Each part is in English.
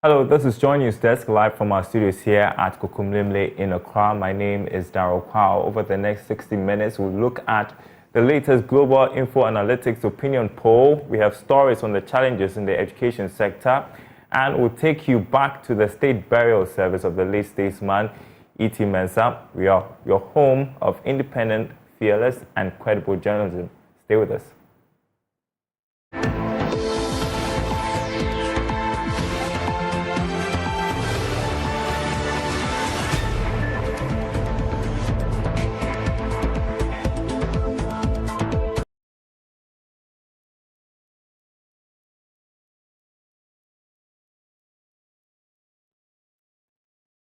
Hello, this is JoyNews Desk live from our studios here at Kokumlemle in Accra. My name is Darryl Kwao. Over the next 60 minutes, we'll look at the latest Global Info Analytics opinion poll. We have stories on the challenges in the education sector, and we'll take you back to the state burial service of the late statesman, E.T. Mensah. We are your home of independent, fearless, and credible journalism. Stay with us.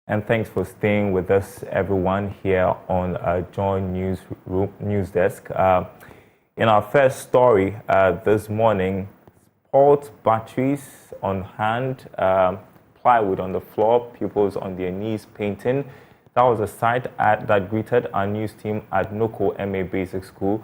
And thanks for staying with us, everyone, here on JoyNews News Desk. In our first story this morning, sport batteries on hand, plywood on the floor, pupils on their knees painting. That was a sight that greeted our news team at Noko MA Basic School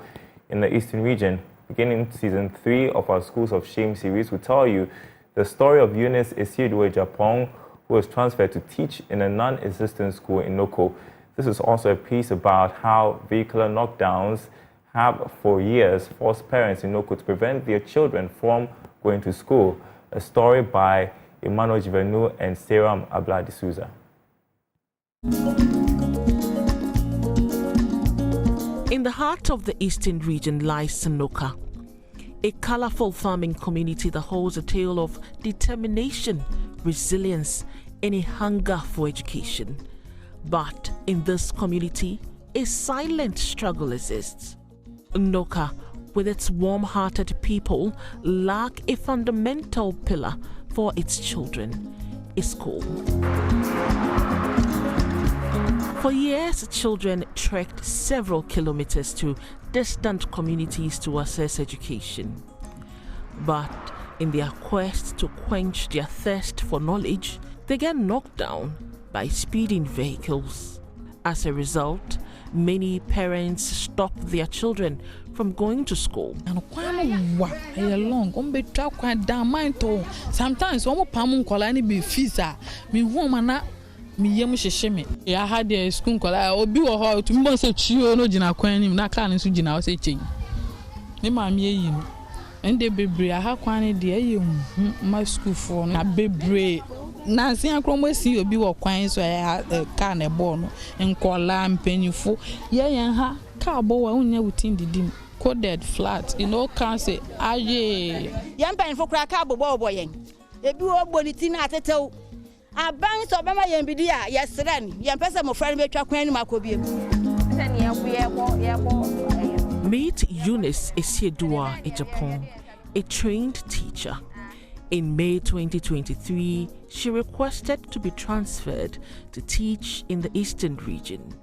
in the Eastern Region. Beginning season 3 of our Schools of Shame series, we tell you the story of Eunice Esiedue Japong, who was transferred to teach in a non-existent school in Noko. This is also a piece about how vehicular knockdowns have for years forced parents in Noko to prevent their children from going to school. A story by Emmanuel Jivenu and Sarah Abla D'Souza. In the heart of the Eastern Region lies Sanoka, a colorful farming community that holds a tale of determination, resilience, and a hunger for education. But in this community, a silent struggle exists. Noka, with its warm-hearted people, lack a fundamental pillar for its children, a school. For years, children trekked several kilometers to distant communities to access education. But in their quest to quench their thirst for knowledge, they get knocked down by speeding vehicles. As a result, many parents stop their children from going to school. Sometimes me I had a school obi wo ho to me say chio no gina kwan nim na car no so gina wo say chen me ma me yi no ende bebre aha kwan de aye ma school for na bebre na se akromo si obi wo kwan so car na bo no nkola mpanyifo ye ha car bo wa unya wutin didim coded flat can say aye yan mpanyifo kra car bo yen ebi wo boniti na atetew aban so bema yen bidia yesren yen pese mo friend betwa kwan ni makobiem. Meet Eunice Esiedue Japong, a trained teacher. In May 2023, she requested to be transferred to teach in the Eastern Region.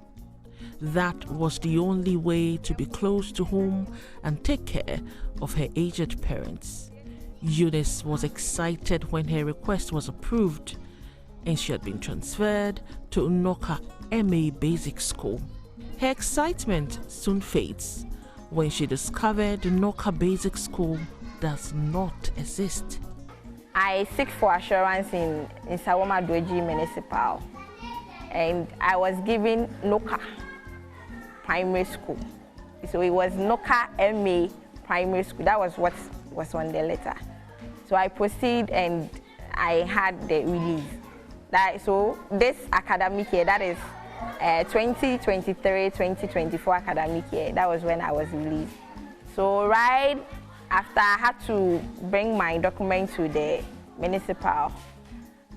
That was the only way to be close to home and take care of her aged parents. Eunice was excited when her request was approved, and she had been transferred to Unoka MA Basic School. Her excitement soon fades when she discovered Unoka Basic School does not exist. I seek for assurance in Sawoma Dweji Municipal, and I was given Noka Primary School. So it was Noka MA Primary School. That was what was on the letter. So I proceeded and I had the release. So this academic year, that is 2023-2024 academic year, that was when I was released. So right after I had to bring my document to the municipal.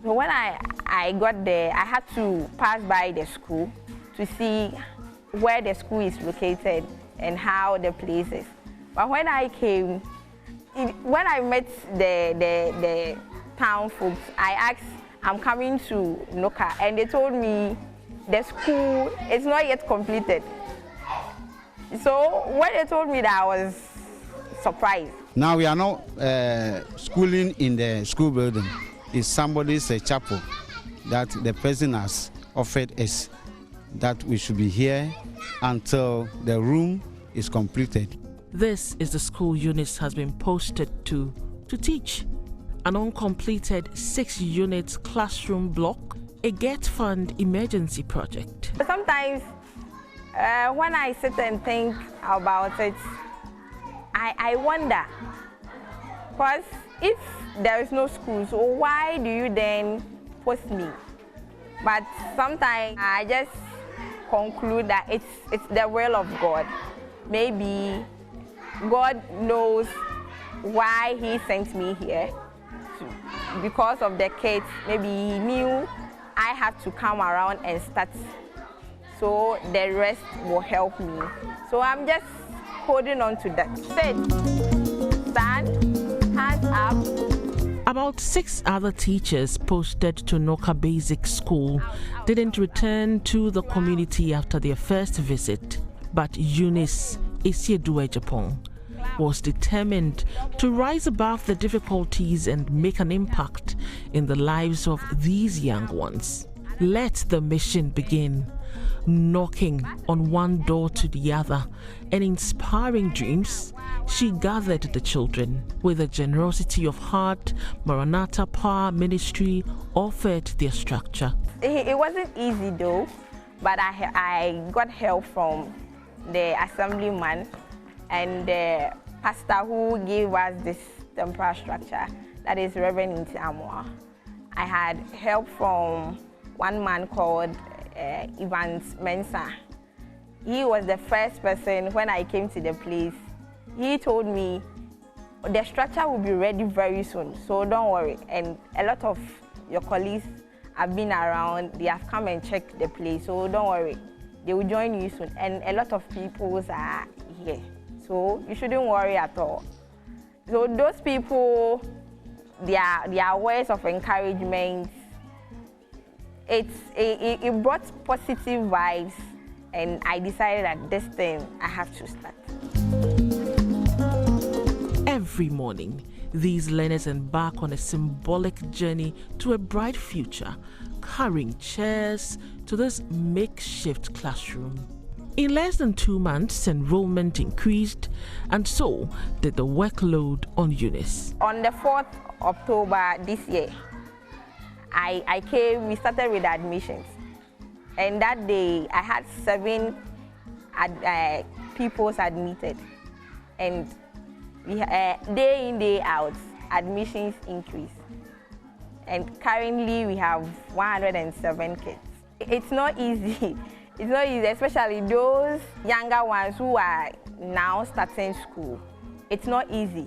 So when I got there, I had to pass by the school to see where the school is located and how the place is. But when I came, when I met the town folks, I asked, I'm coming to Noka, and they told me the school is not yet completed. So when they told me that, I was surprised. Now we are not schooling in the school building. It's somebody's chapel that the president has offered us that we should be here until the room is completed. This is the school Eunice has been posted to teach. an uncompleted 6-unit classroom block, a Get Fund emergency project. Sometimes when I sit and think about it, I wonder, because if there is no school, so why do you then post me? But sometimes I just conclude that it's the will of God. Maybe God knows why He sent me here. Because of the kids, maybe He knew I have to come around and start, so the rest will help me. So I'm just holding on to that. Sit, stand, hands up. About 6 other teachers posted to Noka Basic School didn't return to the community after their first visit, but Eunice Esiedua was determined to rise above the difficulties and make an impact in the lives of these young ones. Let the mission begin, knocking on one door to the other and inspiring dreams. She gathered the children. With the generosity of heart, Maranatha Power Ministry offered their structure. It wasn't easy though, but I got help from the assemblyman and the pastor who gave us this temporary structure, that is Reverend Amwa. I had help from one man called Mensah. He was the first person when I came to the place. He told me the structure will be ready very soon, so don't worry. And a lot of your colleagues have been around, they have come and checked the place, so don't worry. They will join you soon. And a lot of people are here, so you shouldn't worry at all. So those people, their words of encouragement, it brought positive vibes, and I decided that this thing I have to start. Every morning, these learners embark on a symbolic journey to a bright future, carrying chairs to this makeshift classroom. In less than 2 months, enrollment increased, and so did the workload on Eunice. On the 4th October this year, we started with admissions. And that day, I had 7 people admitted. And day in, day out, admissions increased. And currently, we have 107 kids. It's not easy. It's not easy, especially those younger ones who are now starting school. It's not easy.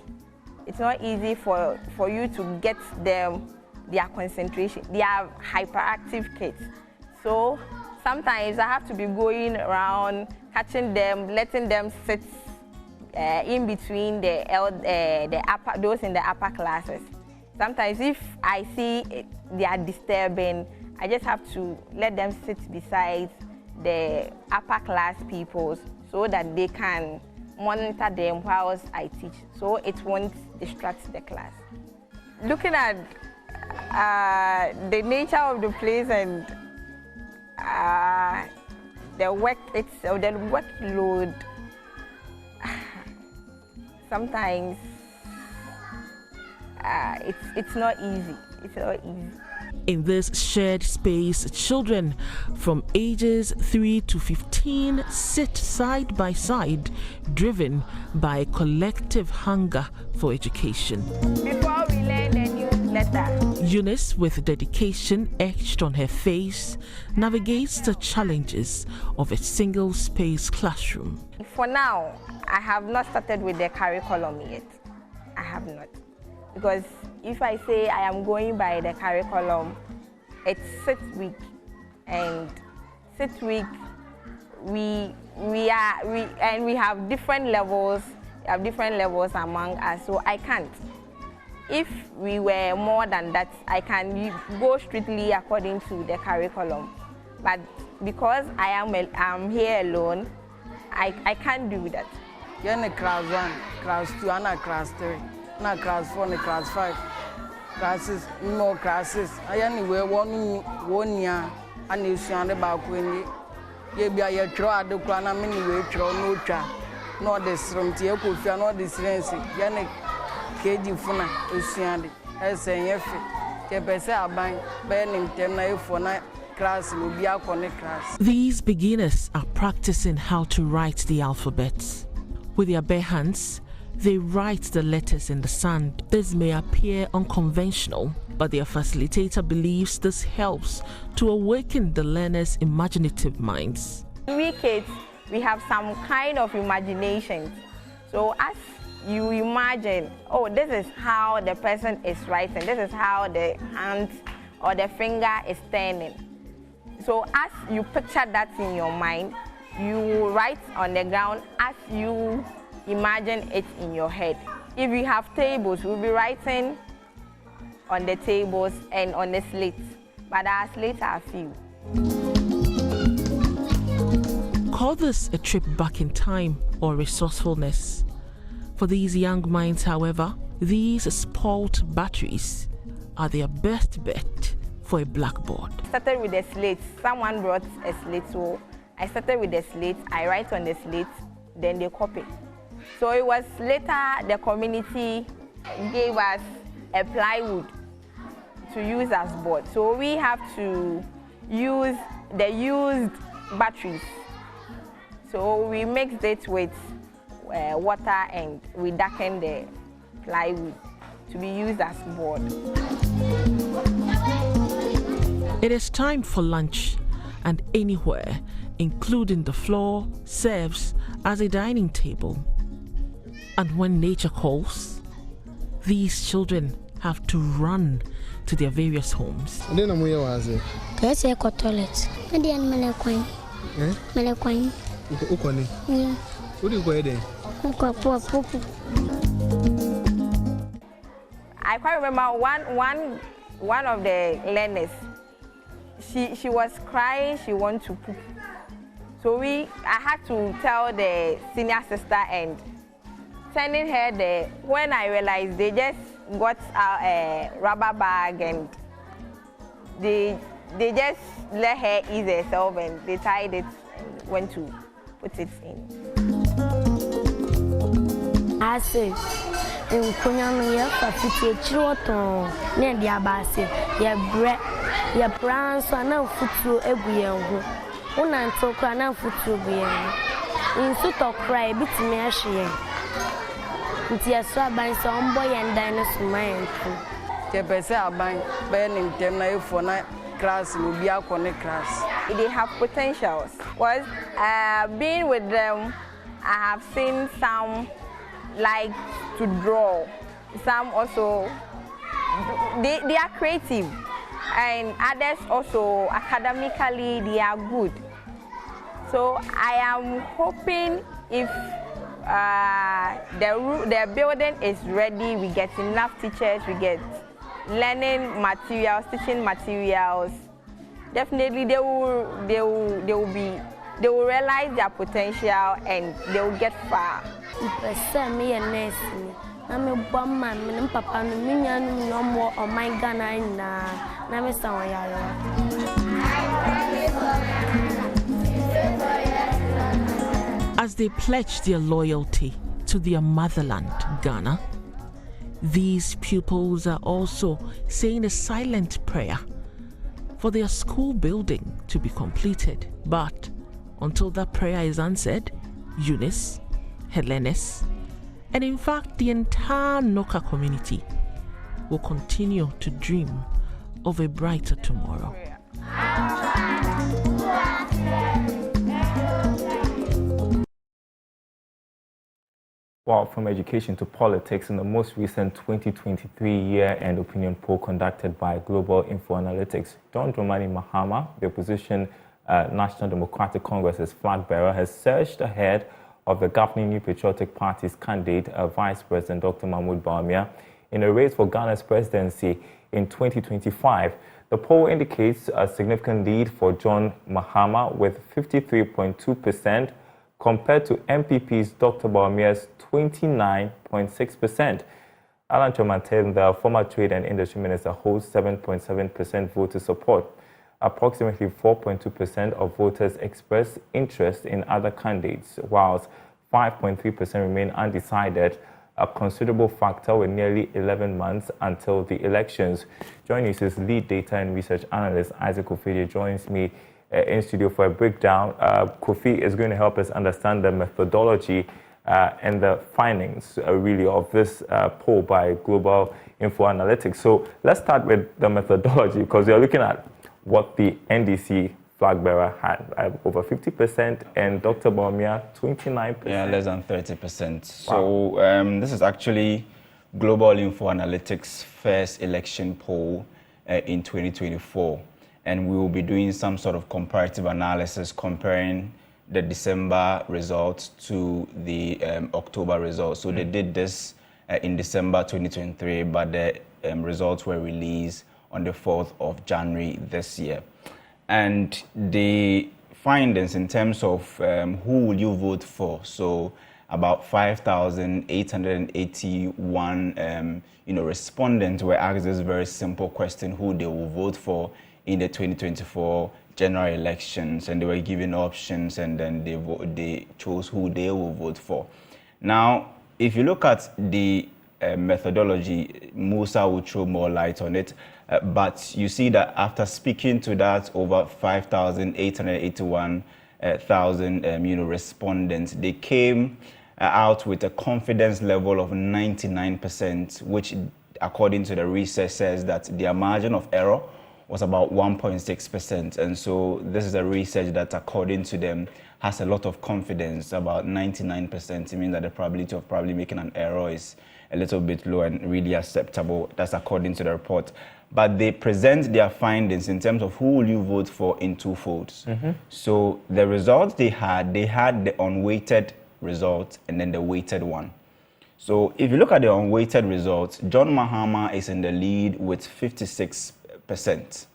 It's not easy for you to get them their concentration. They are hyperactive kids. So sometimes I have to be going around, catching them, letting them sit in between those in the upper classes. Sometimes if I see they are disturbing, I just have to let them sit beside the upper class people so that they can monitor them whilst I teach, so it won't distract the class. Looking at the nature of the place and the work itself, the workload, sometimes it's not easy. It's not easy. In this shared space, children from ages 3 to 15 sit side by side, driven by a collective hunger for education. Before we learn the newsletter, Eunice, with dedication etched on her face, navigates the challenges of a single-space classroom. For now, I have not started with the curriculum yet. I have not. Because if I say I am going by the curriculum, it's 6 weeks, and 6 weeks we have different levels. We have different levels among us, so I can't. If we were more than that, I can go strictly according to the curriculum. But because I'm here alone, I can't do that. You're in class 1, class 2, and class 3. Not class 4 and class 5. Classes, more classes. I anyway one year and you see on the back when you be a try the corner many way throw no try. Not the strum, you could feel not this rancy. Yannick KD Funa, you see. ɛsɛn yɛfɛ kɛpɛ sɛ aban bɛyɛ ne ntɛm na yɛfoɔ na class no bi akɔ ne class. These beginners are practicing how to write the alphabet. With their bare hands, they write the letters in the sand. This may appear unconventional, but their facilitator believes this helps to awaken the learners' imaginative minds. We kids, we have some kind of imagination. So as you imagine, oh, this is how the person is writing, this is how the hand or the finger is turning. So as you picture that in your mind, you write on the ground as you imagine it in your head. If you have tables, we'll be writing on the tables and on the slates, but our slates are few. Call this a trip back in time or resourcefulness. For these young minds, however, these spoilt batteries are their best bet for a blackboard. I started with the slates. Someone brought a slate, so I started with the slate. I write on the slate, then they copy. So it was later the community gave us a plywood to use as board. So we have to use the used batteries. So we mixed it with water and we darkened the plywood to be used as board. It is time for lunch, and anywhere, including the floor, serves as a dining table. And when nature calls, these children have to run to their various homes. I quite remember one of the learners. She was crying. She wanted to poop. So I had to tell the senior sister and sending her there. When I realized, they just got a rubber bag and they just let her ease herself and they tied it and went to put it in. I say, in Kunyamia, Fafiti, Chiroton, near the Abasi, your bread, your brown, so now foot through every year. Una toka na futu bia. Insu to cry bit me ahye. Nti aso aban so ombo yendan na suma yentu. Ke pese aban be ne ntem na efo na class no bi akone class. They have potentials. Was being with them, I have seen some like to draw. Some also they are creative. And others also academically they are good. So I am hoping if the building is ready, we get enough teachers, we get learning materials, teaching materials. Definitely they will realize their potential and they will get far. I'm a bomb man, and Papa, no more on my gun. I'm a son. As they pledge their loyalty to their motherland, Ghana, these pupils are also saying a silent prayer for their school building to be completed. But until that prayer is answered, Eunice, Helenes, and in fact the entire Noka community will continue to dream of a brighter tomorrow. Well, from education to politics, in the most recent 2023 year-end opinion poll conducted by Global Info Analytics, John Dramani Mahama, the opposition National Democratic Congress's flag bearer, has surged ahead of the governing New Patriotic Party's candidate, Vice President Dr. Mahmoud Bawumia, in a race for Ghana's presidency in 2025. The poll indicates a significant lead for John Mahama with 53.2%, compared to MPP's Dr. Bawumia's 29.6%. Alan Chomanten, the former Trade and Industry Minister, holds 7.7% voter support. Approximately 4.2% of voters expressed interest in other candidates, whilst 5.3% remain undecided. a considerable factor with nearly 11 months until the elections. JoyNews' lead data and research analyst Isaac Kofi joins me in studio for a breakdown. Kofi is going to help us understand the methodology and the findings really of this poll by Global Info Analytics. So let's start with the methodology, because we're looking at what the NDC flag bearer had, over 50%, and Dr. Bawumia 29%. Yeah, less than 30%. Wow. So this is actually Global Info Analytics' first election poll in 2024. And we will be doing some sort of comparative analysis comparing the December results to the October results. So they did this in December 2023, but the results were released on the 4th of January this year. And the findings in terms of who will you vote for, so about 5,881 respondents were asked this very simple question: who they will vote for in the 2024 general elections, and they were given options, and then they chose who they will vote for. Now, if you look at the methodology, Mensah will throw more light on it, but you see that after speaking to that over 5,881 respondents, they came out with a confidence level of 99%, which according to the research says that their margin of error was about 1.6%. And so this is a research that, according to them, has a lot of confidence, about 99%. It means that the probability of probably making an error is a little bit low and really acceptable. That's according to the report. But they present their findings in terms of who will you vote for in two folds. So the results they had the unweighted result and then the weighted one. So if you look at the unweighted results, John Mahama is in the lead with 56%,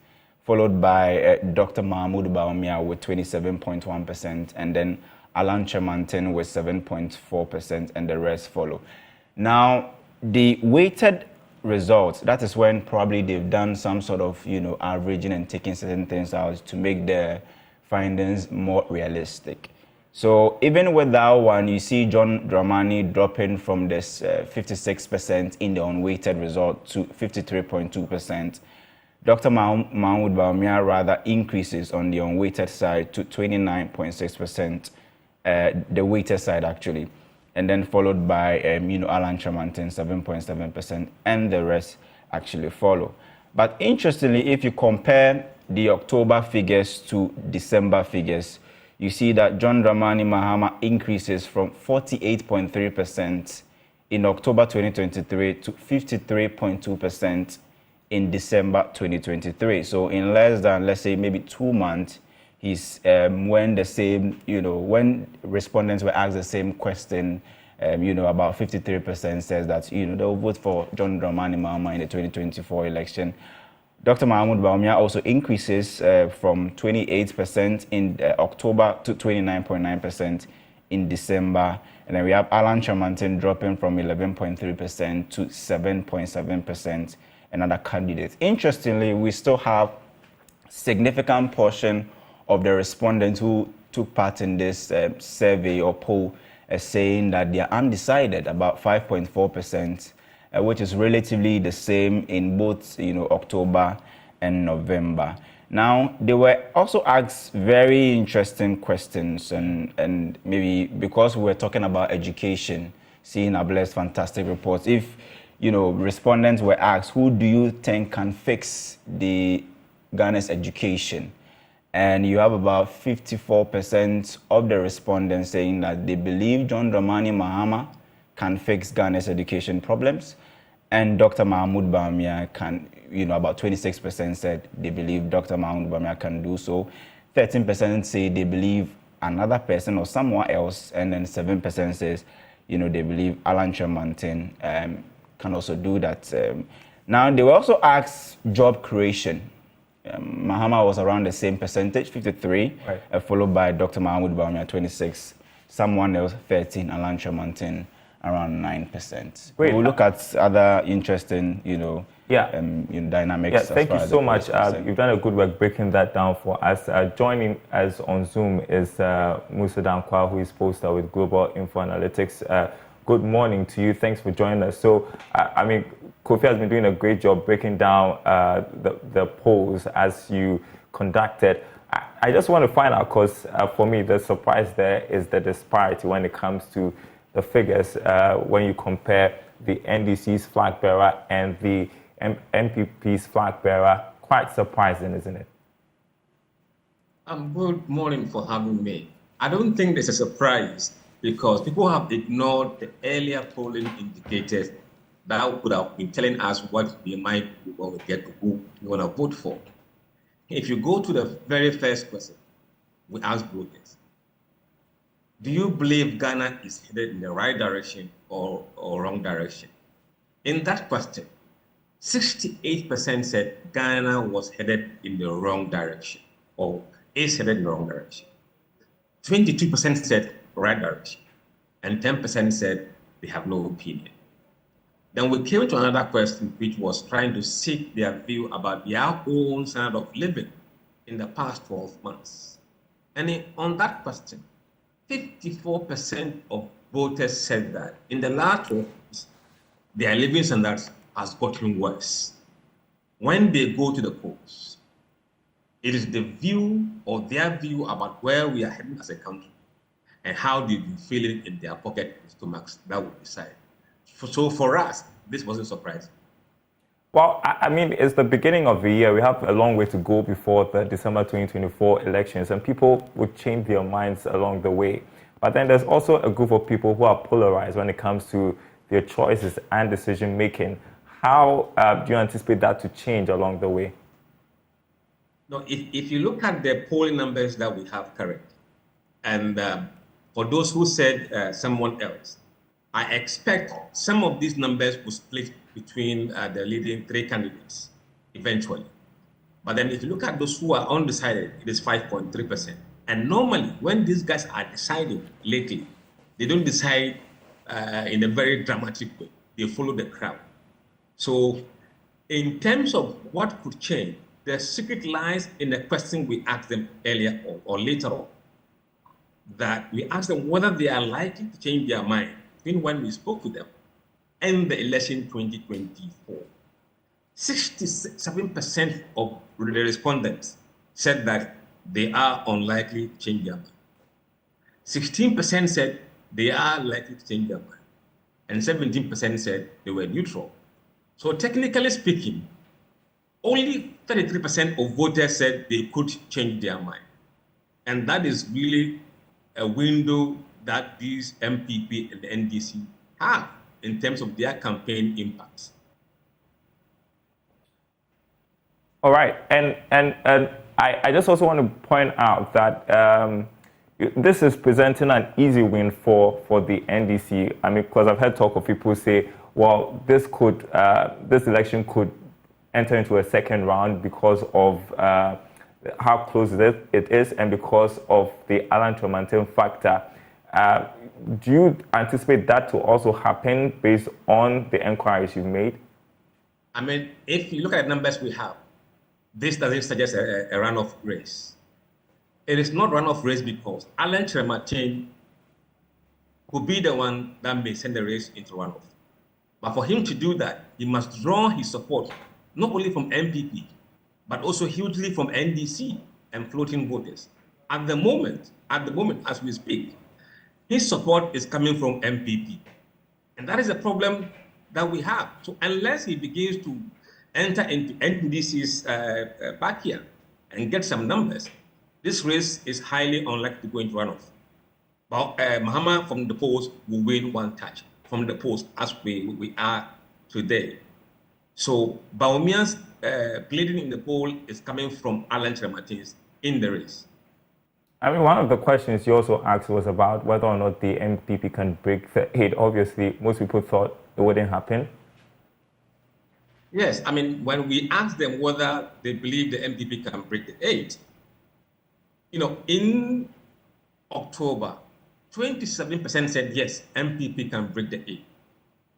followed by Dr. Bawumia with 27.1%, and then Alan Chemantin with 7.4%, and the rest follow. Now, the weighted results, that is when probably they've done some sort of, averaging and taking certain things out to make the findings more realistic. So even with that one, you see John Dramani dropping from this 56% in the unweighted result to 53.2%. Dr. Mahmoud Bawumia rather increases on the unweighted side to 29.6%, the weighted side actually, and then followed by Alan Chemantin 7.7%, and the rest actually follow. But interestingly, if you compare the October figures to December figures, you see that John Dramani Mahama increases from 48.3% in October 2023 to 53.2% in December 2023. So in less than, let's say, maybe 2 months, he's when the same, when respondents were asked the same question, about 53% says that, they'll vote for John Dramani Mahama in the 2024 election. Dr. Mahmoud Bawumia also increases from 28% in October to 29.9% in December. And then we have Alan Chemantin dropping from 11.3% to 7.7%, another candidate. Interestingly, we still have significant portion of the respondents who took part in this survey or poll saying that they are undecided, about 5.4%. Which is relatively the same in both, October and November. Now, they were also asked very interesting questions, and maybe because we were talking about education, seeing Able's fantastic reports, if, respondents were asked, who do you think can fix the Ghana's education? And you have about 54% of the respondents saying that they believe John Dramani Mahama can fix Ghana's education problems, and Dr. Mahmoud Bawumia can, about 26% said they believe Dr. Mahmoud Bawumia can do so. 13% say they believe another person or someone else, and then 7% says, they believe Alan Chemantin can also do that. Now, they were also asked job creation. Mahama was around the same percentage, 53, right, followed by Dr. Mahmoud Bawumia, 26, someone else, 13, Alan Chemantin, around 9%. Great. We'll look at other interesting, dynamics. Yeah, thank you so much. You've done a good work breaking that down for us. Joining us on Zoom is Musa Dankwa, who is poster with Global Info Analytics. good morning to you. Thanks for joining us. So, I mean, Kofi has been doing a great job breaking down the polls as you conducted. I just want to find out, because for me, the surprise there is the disparity when it comes to the figures when you compare the NDC's flag bearer and the MPP's flag bearer. Quite surprising, isn't it? Good morning for having me. I don't think this is a surprise because people have ignored the earlier polling indicators that would have been telling us what we might do when we get to who we want to vote for. If you go to the very first question, we asked voters, do you believe Ghana is headed in the right direction or wrong direction? In that question, 68% said Ghana was headed in the wrong direction or is headed in the wrong direction. 22% said right direction, and 10% said they have no opinion. Then we came to another question, which was trying to seek their view about their own standard of living in the past 12 months. And on that question, 54% of voters said that in the last 12 months, their living standards has gotten worse. When they go to the polls, it is the view or their view about where we are heading as a country and how they've been feeling in their pocket and stomachs that will decide. So for us, this wasn't surprising. Well, I mean, it's the beginning of the year. We have a long way to go before the December 2024 elections, and people would change their minds along the way. But then there's also a group of people who are polarized when it comes to their choices and decision making. How do you anticipate that to change along the way? No, if you look at the polling numbers that we have currently, and for those who said someone else, I expect some of these numbers will split between the leading three candidates eventually. But then if you look at those who are undecided, it is 5.3%. And normally, when these guys are deciding lately, they don't decide in a very dramatic way. They follow the crowd. So in terms of what could change, the secret lies in the question we asked them earlier or later on, that we asked them whether they are likely to change their mind between when we spoke to them and the election 2024. 67% of the respondents said that they are unlikely to change their mind. 16% said they are likely to change their mind. And 17% said they were neutral. So technically speaking, only 33% of voters said they could change their mind. And that is really a window that these MPP and the NDC have in terms of their campaign impacts. All right, and I just also want to point out that this is presenting an easy win for the NDC. I mean, because I've heard talk of people say, well, this election could enter into a second round because of how close it is and because of the Alan Tremantin factor. Do you anticipate that to also happen based on the inquiries you've made? I mean, if you look at the numbers we have, this doesn't suggest a runoff race. It is not runoff race because Alan Tremantin could be the one that may send the race into runoff. But for him to do that, he must draw his support not only from MPP, but also hugely from NDC and floating voters. At the moment, as we speak, his support is coming from MPP. And that is a problem that we have. So unless he begins to enter into NDC's backyard and get some numbers, this race is highly unlikely to go into runoff. But Mahama from the polls will win one touch from the polls as we are today. So Bawumia's bleeding in the poll is coming from Alan Tremantin's in the race. I mean, one of the questions you also asked was about whether or not the MPP can break the 8. Obviously, most people thought it wouldn't happen. Yes, I mean, when we asked them whether they believe the MPP can break the 8, in October, 27% said yes, MPP can break the 8.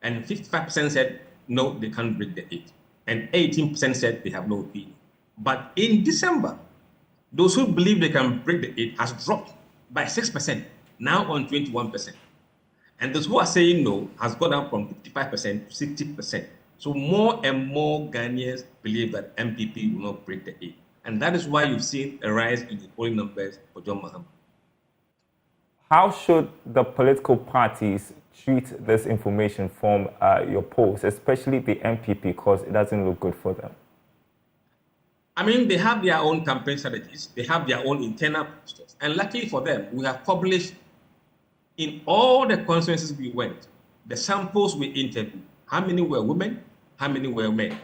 And 55% said no, they can't break the 8. And 18% said they have no opinion. But in December, those who believe they can break the 8 has dropped by 6%, now on 21%. And those who are saying no has gone down from 55% to 60%. So more and more Ghanaians believe that MPP will not break the 8. And that is why you've seen a rise in the polling numbers for John Mahama. How should the political parties treat this information from your polls, especially the MPP, because it doesn't look good for them? I mean, they have their own campaign strategies. They have their own internal posters. And luckily for them, we have published in all the constituencies we went, the samples we interviewed, how many were women, how many were men.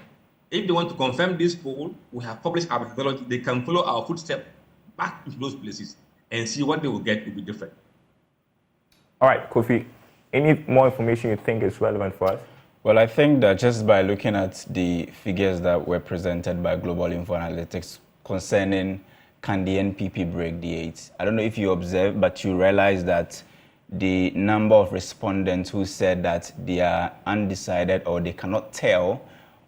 If they want to confirm this poll, we have published our methodology. They can follow our footsteps back to those places and see what they will get to be different. All right, Kofi, any more information you think is relevant for us? Well, I think that just by looking at the figures that were presented by Global Info Analytics concerning can the NPP break the 8, I don't know if you observed, but you realize that the number of respondents who said that they are undecided or they cannot tell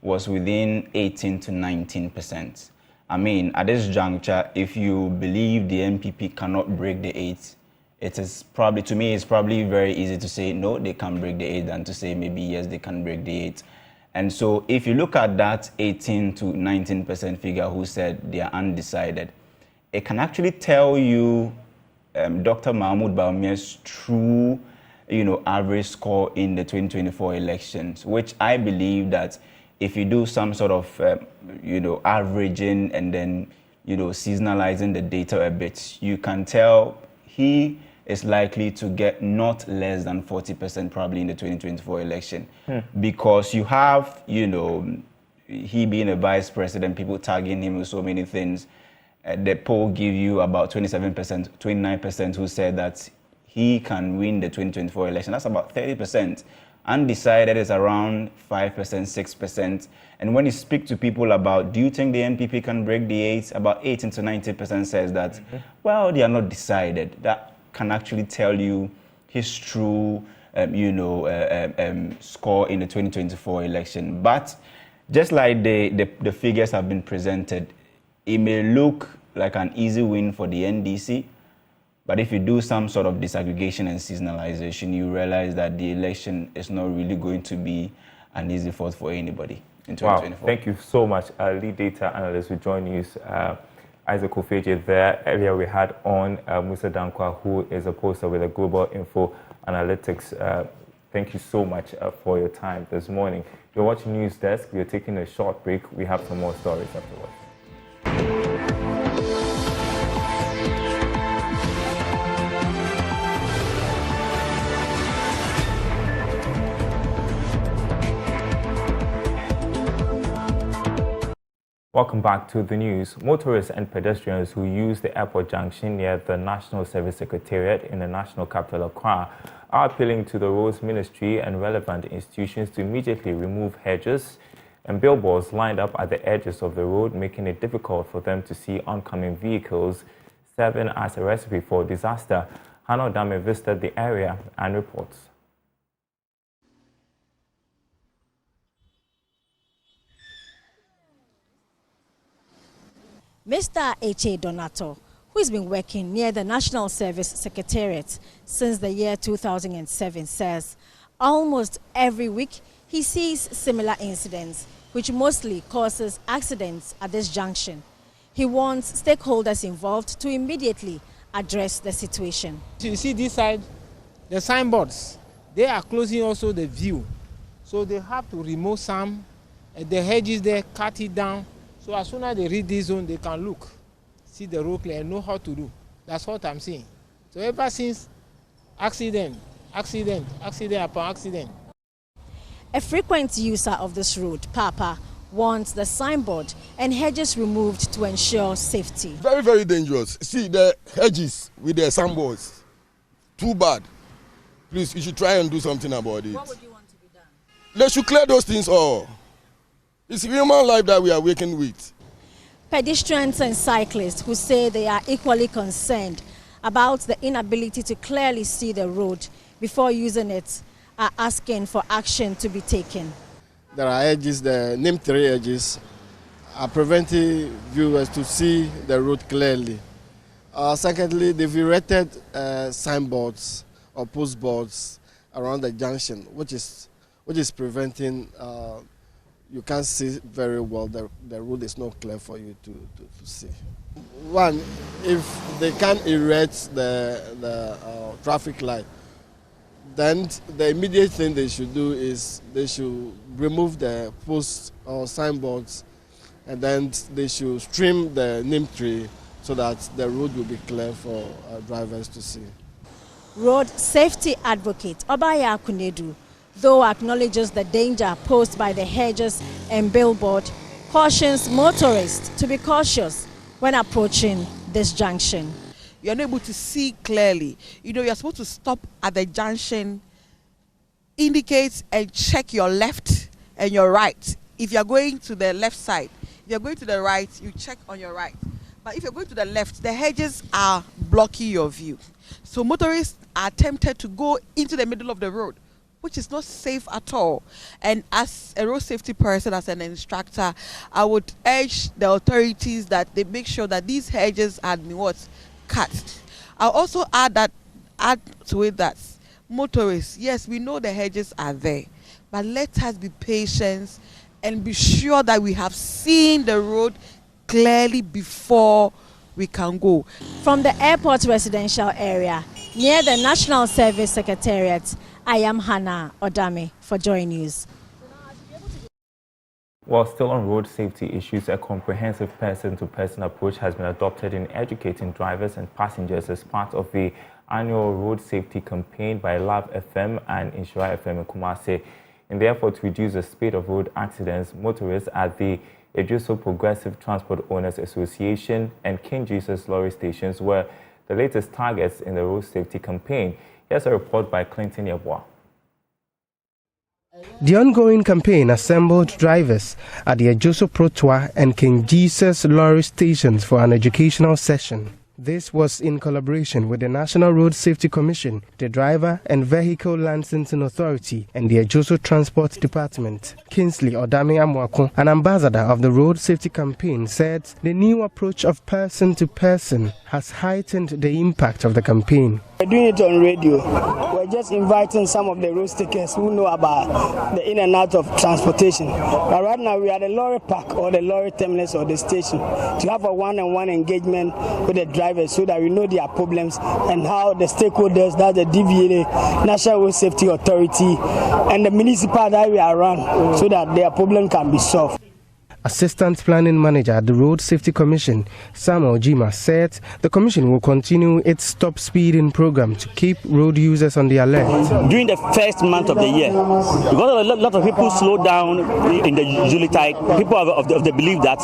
was within 18 to 19%. I mean, at this juncture, if you believe the NPP cannot break the 8, it is probably, to me, it's probably very easy to say no, they can break the 8 than to say maybe yes, they can break the 8. And so if you look at that 18 to 19% figure who said they are undecided, it can actually tell you Dr. Mahmoud Bawumia's true, average score in the 2024 elections, which I believe that if you do some sort of, averaging and then, seasonalizing the data a bit, you can tell he is likely to get not less than 40% probably in the 2024 election. Because you have, he being a vice president, people tagging him with so many things. The poll give you about 27%, 29% who said that he can win the 2024 election. That's about 30%. Undecided is around 5%, 6%. And when you speak to people about, do you think the NPP can break the 8? About 18 to 90% says that, well, they are not decided. That can actually tell you his true, score in the 2024 election. But just like the figures have been presented, it may look like an easy win for the NDC, but if you do some sort of disaggregation and seasonalization, you realize that the election is not really going to be an easy fought for anybody in 2024. Wow, thank you so much. Lead data analyst with JoyNews, Isaac Ofeje there. Earlier we had on Musa Dankwa, who is a poster with the Global Info Analytics. Thank you so much for your time this morning. You're watching News Desk. We're taking a short break. We have some more stories afterwards. Welcome back to the news. Motorists and pedestrians who use the airport junction near the National Service Secretariat in the national capital Accra are appealing to the Roads Ministry and relevant institutions to immediately remove hedges and billboards lined up at the edges of the road, making it difficult for them to see oncoming vehicles, serving as a recipe for disaster. Hannah Dame visited the area and reports. Mr. H.A. Donato, who has been working near the National Service Secretariat since the year 2007, says almost every week he sees similar incidents, which mostly causes accidents at this junction. He wants stakeholders involved to immediately address the situation. You see this side, the signboards, they are closing also the view. So they have to remove some, the hedges there, cut it down. So as soon as they read this zone, they can look, see the road clear, and know how to do. That's what I'm saying. So ever since accident upon accident. A frequent user of this road, Papa, wants the signboard and hedges removed to ensure safety. Very, very dangerous. See the hedges with the signboards. Too bad. Please, you should try and do something about it. What would you want to be done? They should clear those things all. It's human life that we are working with. Pedestrians and cyclists who say they are equally concerned about the inability to clearly see the road before using it are asking for action to be taken. There are edges, the name 3 edges are preventing viewers to see the road clearly. Secondly, they've erected signboards or postboards around the junction, which is preventing. You can't see very well. The road is not clear for you to see. One, if they can't erect the traffic light, then the immediate thing they should do is they should remove the posts or signboards, and then they should trim the neem tree so that the road will be clear for drivers to see. Road safety advocate Obaya Kunedu, though acknowledges the danger posed by the hedges and billboard, cautions motorists to be cautious when approaching this junction. You're not able to see clearly. You know, you're supposed to stop at the junction, indicate and check your left and your right. If you're going to the left side, if you're going to the right, you check on your right. But if you're going to the left, the hedges are blocking your view. So motorists are tempted to go into the middle of the road, which is not safe at all. And as a road safety person, as an instructor, I would urge the authorities that they make sure that these hedges are cut. I'll also add to it that motorists, yes, we know the hedges are there, but let us be patient and be sure that we have seen the road clearly before we can go. From the airport residential area near the National Service Secretariat, I am Hannah Odame for JoyNews. While still on road safety issues, a comprehensive person-to-person approach has been adopted in educating drivers and passengers as part of the annual road safety campaign by Love FM and Inshira FM in Kumasi. In the effort to reduce the speed of road accidents, motorists at the Ejuso Progressive Transport Owners Association and King Jesus lorry stations were the latest targets in the road safety campaign. Here's a report by Clinton Yabwa. The ongoing campaign assembled drivers at the Ejuso Protoa and King Jesus lorry stations for an educational session. This was in collaboration with the National Road Safety Commission, the Driver and Vehicle Licensing Authority, and the Ejuso Transport Department. Kingsley Odame Amwako, an ambassador of the Road Safety Campaign, said the new approach of person-to-person has heightened the impact of the campaign. We're doing it on radio. We're just inviting some of the road stickers who know about the in and out of transportation. But right now we are at the lorry park or the lorry terminus or the station to have a one-on-one engagement with the drivers so that we know their problems and how the stakeholders, that's the DVA, National Road Safety Authority, and the municipal that we are around so that their problem can be solved. Assistant Planning Manager at the Road Safety Commission, Samuel Jima, said the Commission will continue its stop speeding program to keep road users on the alert. During the first month of the year, because a lot of people slow down in the Julitide, people of the belief that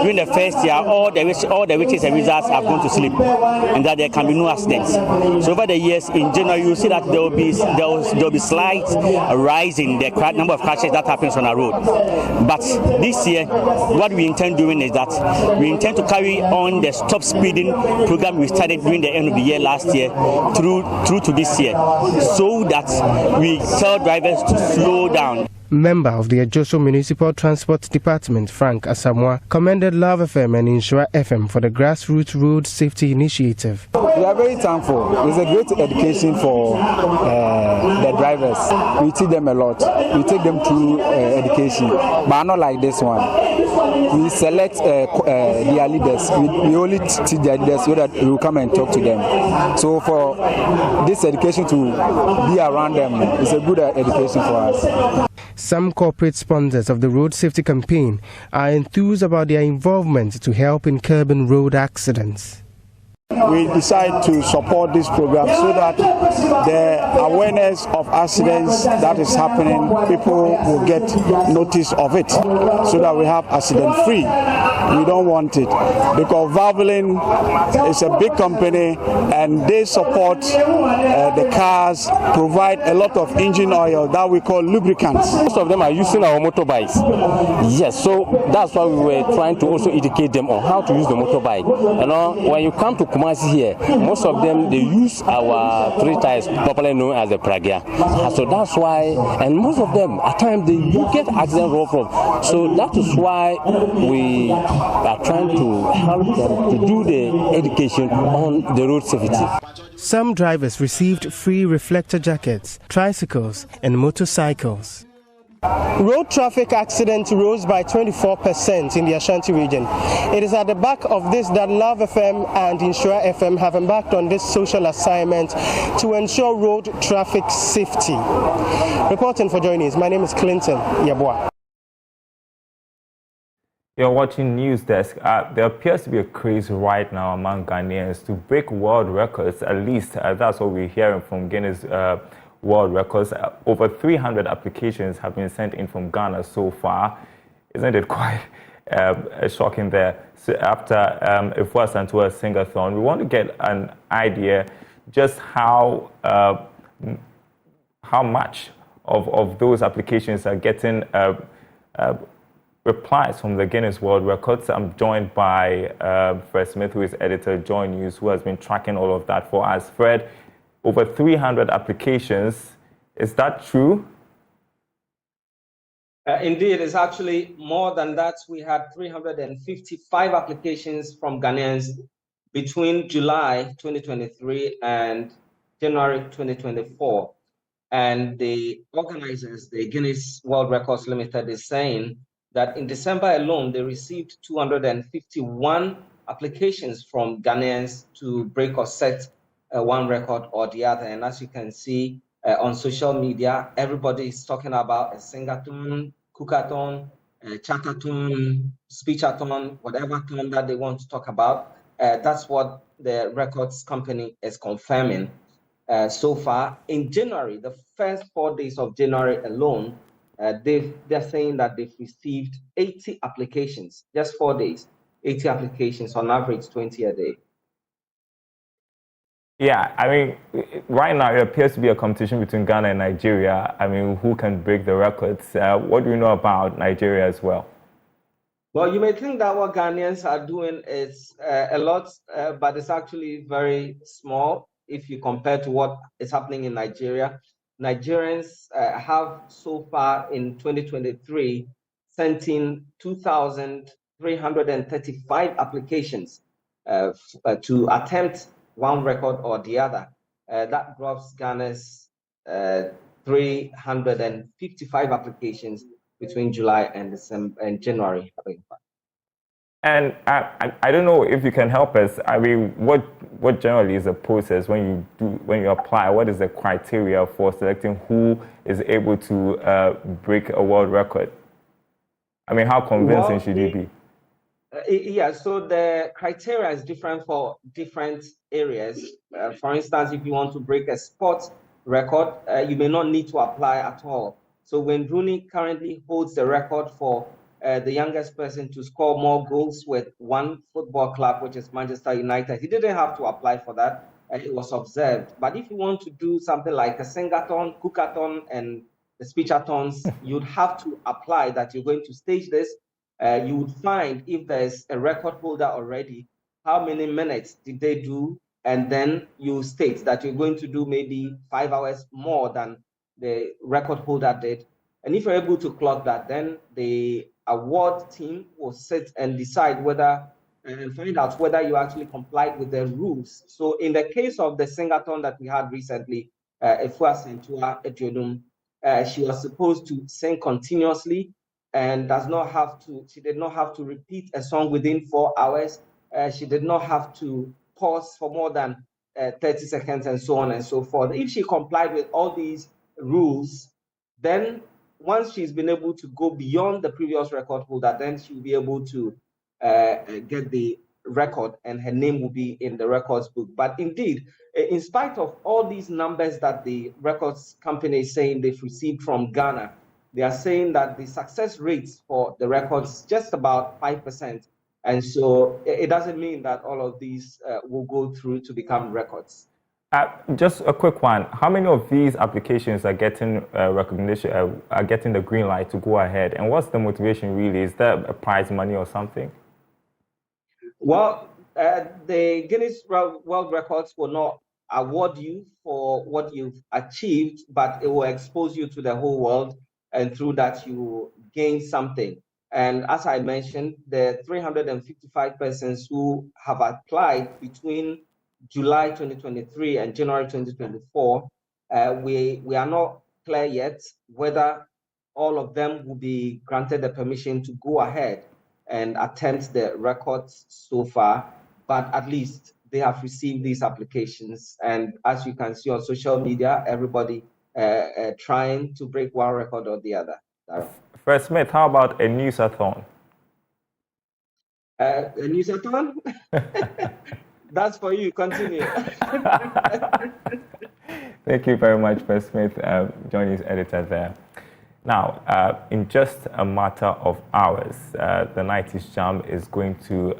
during the first year, all the witches and wizards have gone to sleep and that there can be no accidents. So over the years, in January, you see that there will be slight rise in the number of crashes that happens on our road. But this year, what we intend doing is that we intend to carry on the stop speeding program we started during the end of the year last year through to this year, so that we tell drivers to slow down. Member of the Ejuso Municipal Transport Department, Frank Asamoah, commended Love FM and Inshira FM for the Grassroots Road Safety Initiative. We are very thankful. It's a great education for the drivers. We teach them a lot. We take them through education, but not like this one. We select their leaders. We only teach their leaders so that we will come and talk to them. So for this education to be around them, it's a good education for us. Some corporate sponsors of the road safety campaign are enthused about their involvement to help in curbing road accidents. We decide to support this program so that the awareness of accidents that is happening, people will get notice of it so that we have accident free. We don't want it because Valvoline is a big company and they support the cars, provide a lot of engine oil that we call lubricants. Most of them are using our motorbikes. Yes, so that's why we were trying to also educate them on how to use the motorbike. You know, when you come to Kumasi here, most of them, they use our 3 tires, popularly known as the Pragia. So that's why, and most of them, at times, they do get accident roll from. So that is why we are trying to help them to do the education on the road safety. Some drivers received free reflector jackets, tricycles, and motorcycles. Road traffic accidents rose by 24% in the Ashanti region. It is at the back of this that Love FM and Insura FM have embarked on this social assignment to ensure road traffic safety. Reporting for JoyNews, my name is Clinton Yabua. You're watching News Desk. There appears to be a craze right now among Ghanaians to break world records. At least that's what we're hearing from Guinness World Records. Over 300 applications have been sent in from Ghana so far. Isn't it quite shocking there? So after a first and to a sing-a-thon, we want to get an idea just how much of those applications are getting replies from the Guinness World Records. I'm joined by Fred Smith, who is editor of JoyNews, who has been tracking all of that for us. Fred, over 300 applications. Is that true? Indeed, it's actually more than that. We had 355 applications from Ghanaians between July 2023 and January 2024. And the organizers, the Guinness World Records Limited, is saying that in December alone, they received 251 applications from Ghanaians to break or set one record or the other. And as you can see on social media, everybody is talking about a sing-a-thon, cook-a-thon, chat-a-thon, speech-a-thon, whatever thon that they want to talk about. That's what the records company is confirming so far. In January, the first 4 days of January alone, they're saying that they've received 80 applications, just 4 days, 80 applications, on average 20 a day. Yeah, I mean, right now it appears to be a competition between Ghana and Nigeria. I mean, who can break the records? What do you know about Nigeria as well? Well, you may think that what Ghanaians are doing is a lot, but it's actually very small if you compare to what is happening in Nigeria. Nigerians have so far in 2023 sent in 2,335 applications to attempt one record or the other. That drops Ghana's 355 applications between July and December and January. And I don't know if you can help us. I mean, what generally is the process when you apply? What is the criteria for selecting who is able to break a world record? I mean, how convincing should you be? Yeah, so the criteria is different for different areas. For instance, if you want to break a sports record, you may not need to apply at all. So when Rooney currently holds the record for the youngest person to score more goals with one football club, which is Manchester United, he didn't have to apply for that. It was observed. But if you want to do something like a sing-a-thon, cook-a-thon, and the speech-a-thons, you'd have to apply that you're going to stage this. You would find if there's a record holder already, how many minutes did they do? And then you state that you're going to do maybe 5 hours more than the record holder did. And if you're able to clock that, then the award team will sit and decide whether, and find out whether you actually complied with the rules. So in the case of the sing-a-thon that we had recently, Efua Sentua Ejodum, she was supposed to sing continuously and she did not have to repeat a song within 4 hours. She did not have to pause for more than 30 seconds and so on and so forth. If she complied with all these rules, then once she's been able to go beyond the previous record holder, then she'll be able to get the record and her name will be in the records book. But indeed, in spite of all these numbers that the records company is saying they've received from Ghana, they are saying that the success rates for the records is just about 5%. And so it doesn't mean that all of these will go through to become records. Just a quick one. How many of these applications are getting recognition, are getting the green light to go ahead? And what's the motivation really? Is there a prize money or something? Well, The Guinness World Records will not award you for what you've achieved, but it will expose you to the whole world, and through that you gain something. And as I mentioned, the 355 persons who have applied between July 2023 and January 2024, we are not clear yet whether all of them will be granted the permission to go ahead and attempt the records so far, but at least they have received these applications. And as you can see on social media, everybody trying to break one record or the other. First Smith, how about a newsathon? A newsathon? That's for you. Continue. Thank you very much, First Smith, JoyNews editor there. Now, in just a matter of hours, the 90s Jam is going to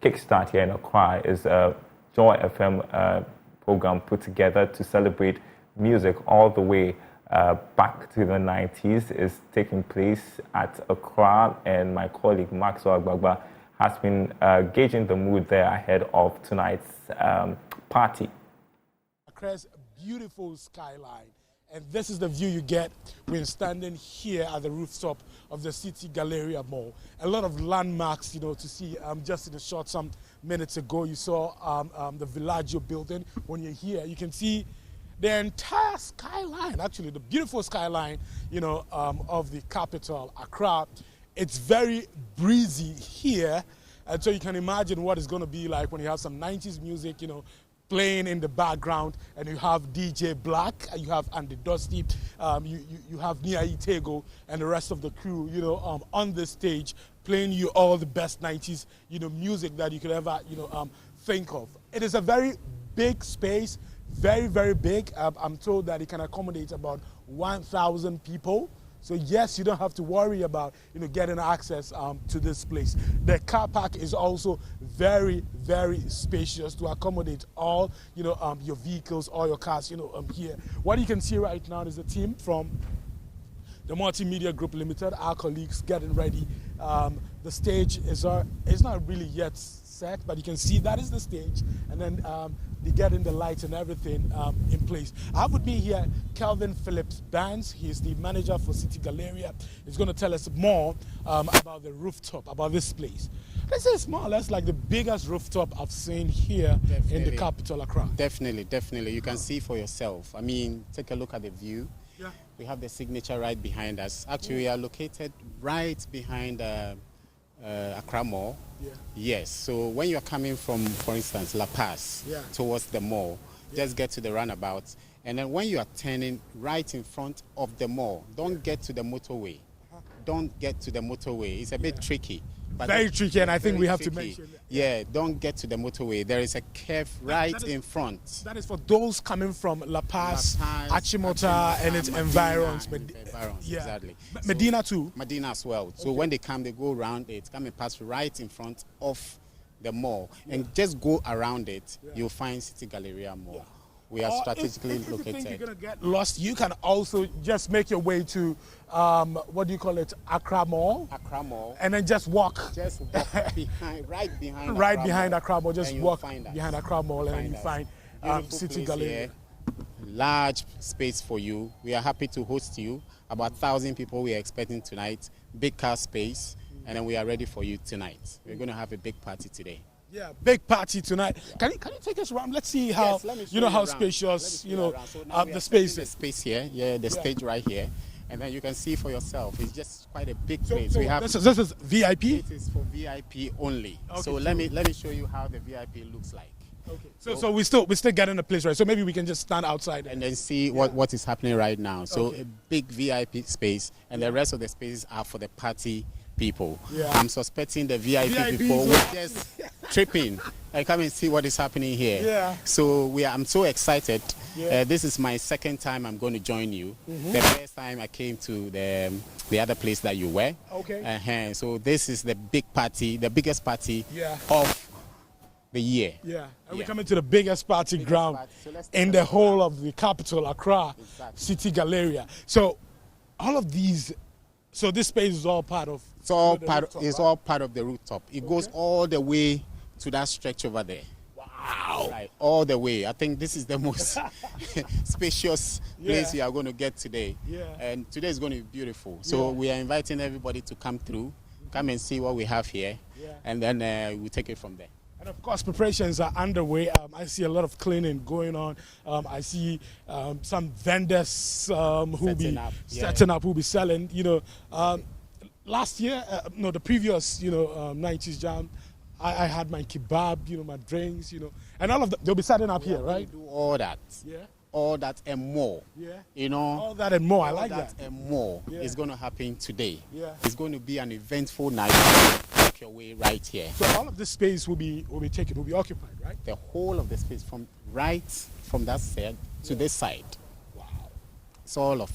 kickstart here in Accra. It's a Joy FM program put together to celebrate music all the way back to the 90s. Is taking place at Accra, and my colleague Maxwell Agbagba has been gauging the mood there ahead of tonight's party. Accra's beautiful skyline. And this is the view you get when standing here at the rooftop of the City Galleria Mall. A lot of landmarks, you know, to see. Just in the shot some minutes ago, you saw the Villaggio building. When you're here, you can see the entire skyline, actually the beautiful skyline, you know, of the capital, Accra. It's very breezy here, and so you can imagine what it's going to be like when you have some 90s music, you know, playing in the background, and you have DJ Black, and you have Andy Dusty, you have Nia Itego and the rest of the crew, you know, on the stage, playing you all the best 90s, you know, music that you could ever, you know, think of. It is a very big space, very, very big. I'm told that it can accommodate about 1,000 people. So yes, you don't have to worry about, you know, getting access to this place. The car park is also very, very spacious to accommodate all, you know, your vehicles, all your cars, you know, here. What you can see right now is a team from the Multimedia Group Limited, our colleagues getting ready. The stage is not really yet set, but you can see that is the stage, and then they getting the lights and everything in place. I have with me here Kelvin Phillips Bands. He is the manager for City Galleria. He's going to tell us more about the rooftop, about this place. This is more or less like the biggest rooftop I've seen here in the capital, Accra. Definitely, definitely. You can see for yourself. I mean, take a look at the view. Yeah. We have the signature right behind us. Actually, we are located right behind Accra Mall. Yeah. Yes, so when you're coming from, for instance, La Paz towards the mall, just get to the roundabout, and then when you are turning right in front of the mall, don't get to the motorway. Don't get to the motorway. It's a bit tricky. But very tricky, and I think we have to mention that. Yeah, don't get to the motorway. There is a curve right in front. That is for those coming from La Paz, Achimota, and its environs. Yeah. Exactly. Medina too? Medina as well. So when they come, they go around it, come and pass right in front of the mall. And just go around it, you'll find City Galleria Mall. We are strategically if located. you think you're going to get lost, you can also just make your way to, what do you call it, Accra Mall? Accra Mall. And then just walk. Just walk right behind right behind Accra Mall. Just walk behind Accra Mall, and then you find City Galleria. Large space for you. We are happy to host you. About 1,000 people we are expecting tonight. Big car space. And then we are ready for you tonight. We're going to have a big party today. Yeah, big party tonight. Can you take us around? Let's see how you know how spacious the space is. The space here, the stage right here, and then you can see for yourself. It's just quite a big place. So we have this is VIP. It is for VIP only. Okay, so let me show you how the VIP looks like. Okay. So we're still getting the place right. So maybe we can just stand outside and then see what is happening right now. So a big VIP space, and the rest of the spaces are for the party people. Yeah. I'm suspecting the VIP people will just tripping and come and see what is happening here. Yeah. So I'm so excited. Yeah. This is my second time I'm going to join you. The first time I came to the other place that you were. Okay. So this is the big party, the biggest party of the year. Yeah. And we're coming to the biggest party ground in the whole of the capital, Accra, City Galleria. So all of these. So this space is all part of. It's all part of the rooftop. It goes all the way to that stretch over there. Wow. Like all the way. I think this is the most spacious place you are going to get today. Yeah. And today is going to be beautiful. So we are inviting everybody to come through, come and see what we have here. Yeah. And then we take it from there. And of course, preparations are underway. I see a lot of cleaning going on. I see some vendors who will be setting up, who will be selling. Last year, the previous, 90s Jam, I had my kebab, my drinks, and all of them. They'll be setting up here, right? Do all that. Yeah. All that and more. Yeah. All that and more. I like that. And more is going to happen today. Yeah. It's going to be an eventful night. Make your way right here. So all of this space will be taken, will be occupied, right? The whole of the space from that side to this side. Wow. It's all of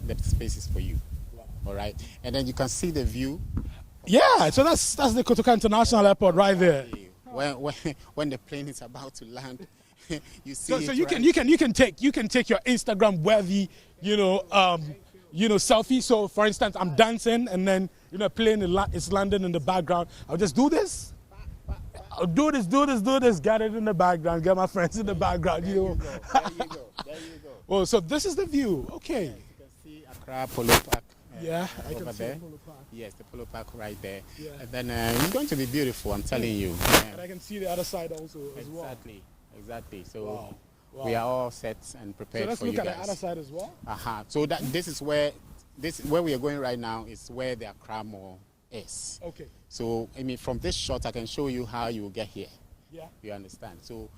the spaces for you. Wow. All right. And then you can see the view. Yeah, so that's the Kotoka International Airport right there. When the plane is about to land, you see. So you can take your Instagram worthy, selfie. So for instance, I'm dancing and then plane is landing in the background. I'll just do this. I'll do this. Get it in the background. Get my friends in the background. There you go. Well, so this is the view. Okay. Yeah, you can see Accra Polo Park. Yeah, I can see there. the Polo Park. Yes, the Polo Park right there. Yeah. And then it's going to be beautiful, I'm telling you. Yeah. And I can see the other side also as well. Exactly. So wow. we are all set and prepared for you guys. So let's look at the other side as well. So this is where we are going right now is where the Accra Mall is. Okay. So from this shot I can show you how you will get here. Yeah. You understand? So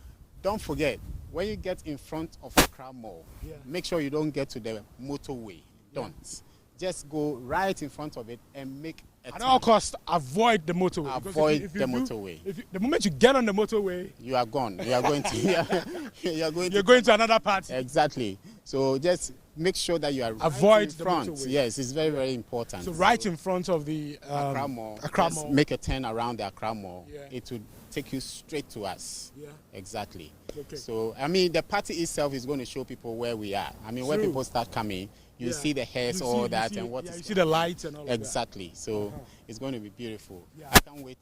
don't forget, when you get in front of Accra Mall, make sure you don't get to the motorway. Don't. Just go right in front of it and make a at all costs, avoid the motorway. Avoid the motorway. The moment you get on the motorway, you are gone. You are going to. You're going to another party. Exactly. So just make sure that you are avoid in front. The motorway. Yes, it's very, very important. So right in front of the Accra Mall. Make a turn around the Accra Mall. Yeah. It will take you straight to us. Yeah. Exactly. Okay. So the party itself is going to show people where we are. When people start coming, you see the hairs, all that, and what is. You see the lights and all of that. Exactly. So it's going to be beautiful. Yeah. I can't wait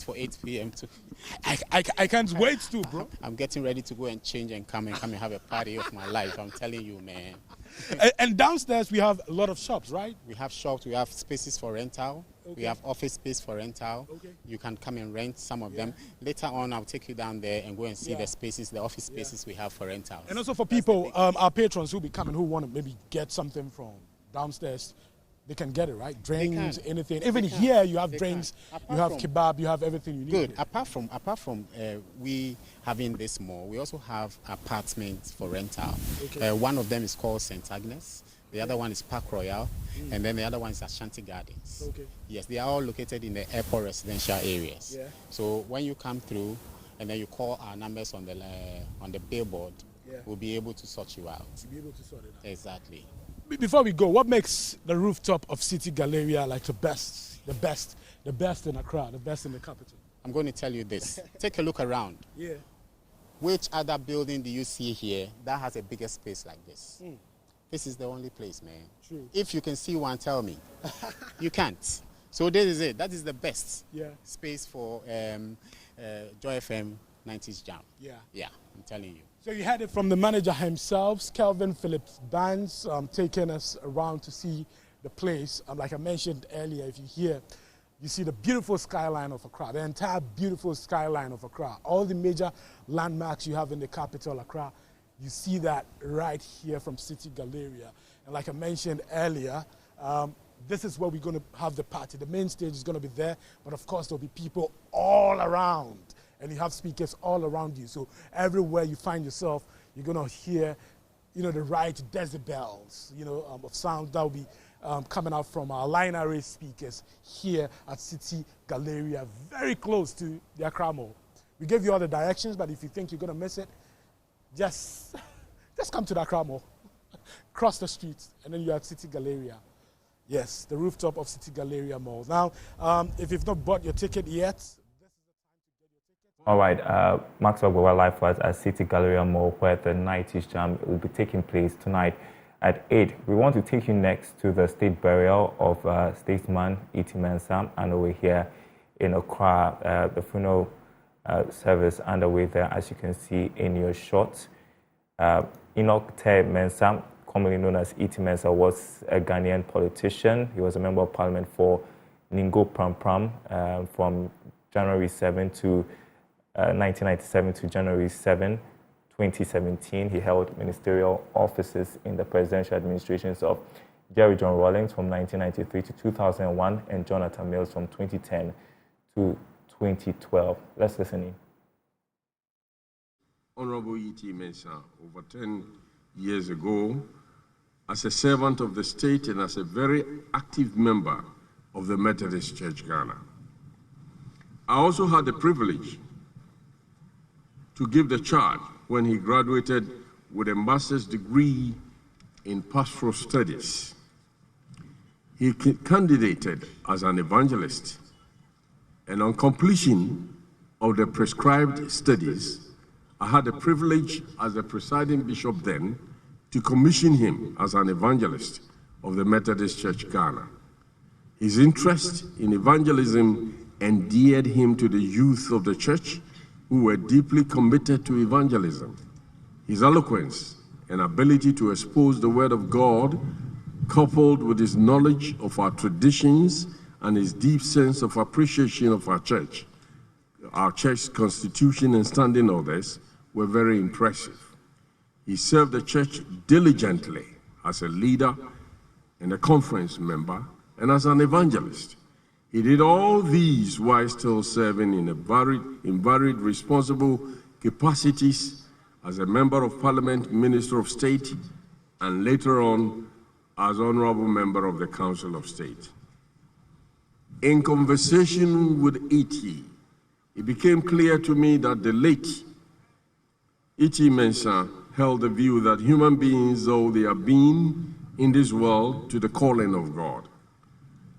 for 8 p.m. to. I can't wait to, bro. I'm getting ready to go and change and come and have a party of my life. I'm telling you, man. And downstairs we have a lot of shops, right? We have shops. We have spaces for rental. Okay. We have office space for rental. Okay. You can come and rent some of them. Later on, I'll take you down there and go and see the spaces, the office spaces we have for rental. And also for people, our patrons who be coming, who want to maybe get something from downstairs, they can get it, right? Drinks, anything. Even here, you have drinks, you have kebab, you have everything you need. Good. Apart from we having this mall, we also have apartments for rental. Okay. One of them is called St. Agnes. The other one is Park Royal, and then the other one is Ashanti Gardens. Okay. Yes, they are all located in the airport residential areas. Yeah. So when you come through, and then you call our numbers on the billboard, we'll be able to sort you out. We'll be able to sort it out. Exactly. Before we go, what makes the rooftop of City Galleria like the best in Accra, the best in the capital? I'm going to tell you this. Take a look around. Yeah. Which other building do you see here that has a bigger space like this? This is the only place, man. True. If you can see one, tell me. You can't. So this is it. That is the best space for Joy FM 90s Jam. Yeah. Yeah, I'm telling you. So you had it from the manager himself, Kelvin Phillips Bands, taking us around to see the place. Like I mentioned earlier, if you hear, you see the beautiful skyline of Accra, the entire beautiful skyline of Accra. All the major landmarks you have in the capital, Accra, you see that right here from City Galleria. And like I mentioned earlier, this is where we're going to have the party. The main stage is going to be there, but of course there'll be people all around. And you have speakers all around you. So everywhere you find yourself, you're going to hear, the right decibels, of sound that will be coming out from our line array speakers here at City Galleria, very close to the Accra Mall. We gave you all the directions, but if you think you're going to miss it, just come to the Accra Mall, cross the street, and then you're at City Galleria. Yes, the rooftop of City Galleria Mall. Now, if you've not bought your ticket yet, all right, Maxwell, we're live for us at City Galleria Mall, where the 90s Jam will be taking place tonight at 8. We want to take you next to the state burial of statesman E.T. Mensah, and over here in Accra, the funeral service underway there, as you can see in your shot. Enoch Mensah, commonly known as E.T. Mensah, was a Ghanaian politician. He was a member of parliament for Ningo Pram from January 7 to 1997 to January 7, 2017. He held ministerial offices in the presidential administrations of Jerry John Rawlings from 1993 to 2001 and Jonathan Mills from 2010 to 2012. Let's listen in. Honorable E.T. Mensah, over 10 years ago, as a servant of the state and as a very active member of the Methodist Church Ghana. I also had the privilege to give the charge when he graduated with a master's degree in pastoral studies. He candidated as an evangelist, and on completion of the prescribed studies, I had the privilege as the presiding bishop then to commission him as an evangelist of the Methodist Church Ghana. His interest in evangelism endeared him to the youth of the church who were deeply committed to evangelism. His eloquence and ability to expose the word of God, coupled with his knowledge of our traditions and his deep sense of appreciation of our church's constitution and standing orders, were very impressive. He served the church diligently as a leader and a conference member and as an evangelist. He did all these while still serving in varied responsible capacities as a member of parliament, minister of state, and later on as honorable member of the Council of State. In conversation with E.T., it became clear to me that the late E.T. Mensah held the view that human beings owe their being in this world to the calling of God.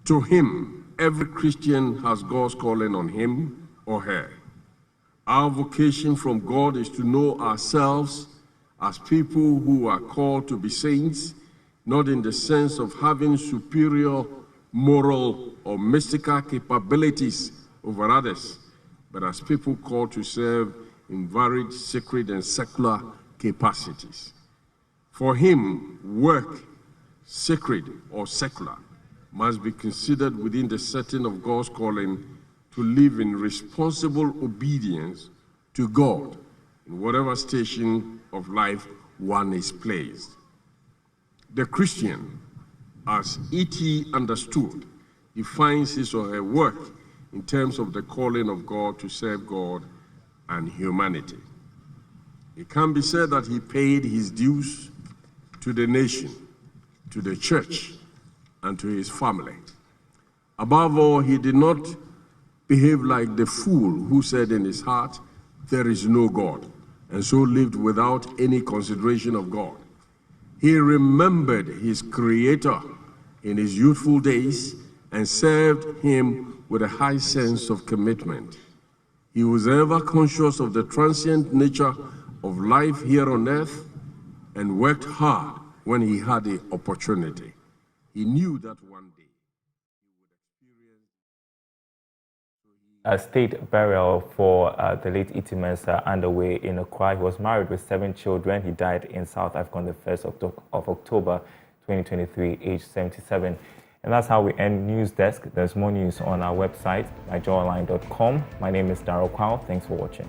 To him, every Christian has God's calling on him or her. Our vocation from God is to know ourselves as people who are called to be saints, not in the sense of having superior moral or mystical capabilities over others, but as people called to serve in varied sacred and secular capacities. For him, work, sacred or secular, must be considered within the setting of God's calling to live in responsible obedience to God in whatever station of life one is placed. The Christian, as E.T. understood, defines his or her work in terms of the calling of God to serve God and humanity. It can be said that he paid his dues to the nation, to the church, and to his family. Above all, he did not behave like the fool who said in his heart, "There is no God," and so lived without any consideration of God. He remembered his Creator in his youthful days and served him with a high sense of commitment. He was ever conscious of the transient nature of life here on earth and worked hard when he had the opportunity. He knew that one day he would experience... A state burial for the late E.T. Mensah underway in Accra. He was married with 7 children. He died in South Africa on the 1st of October 2023, aged 77. And that's how we end News Desk. There's more news on our website, myjoyonline.com. My name is Darryl Kwao. Thanks for watching.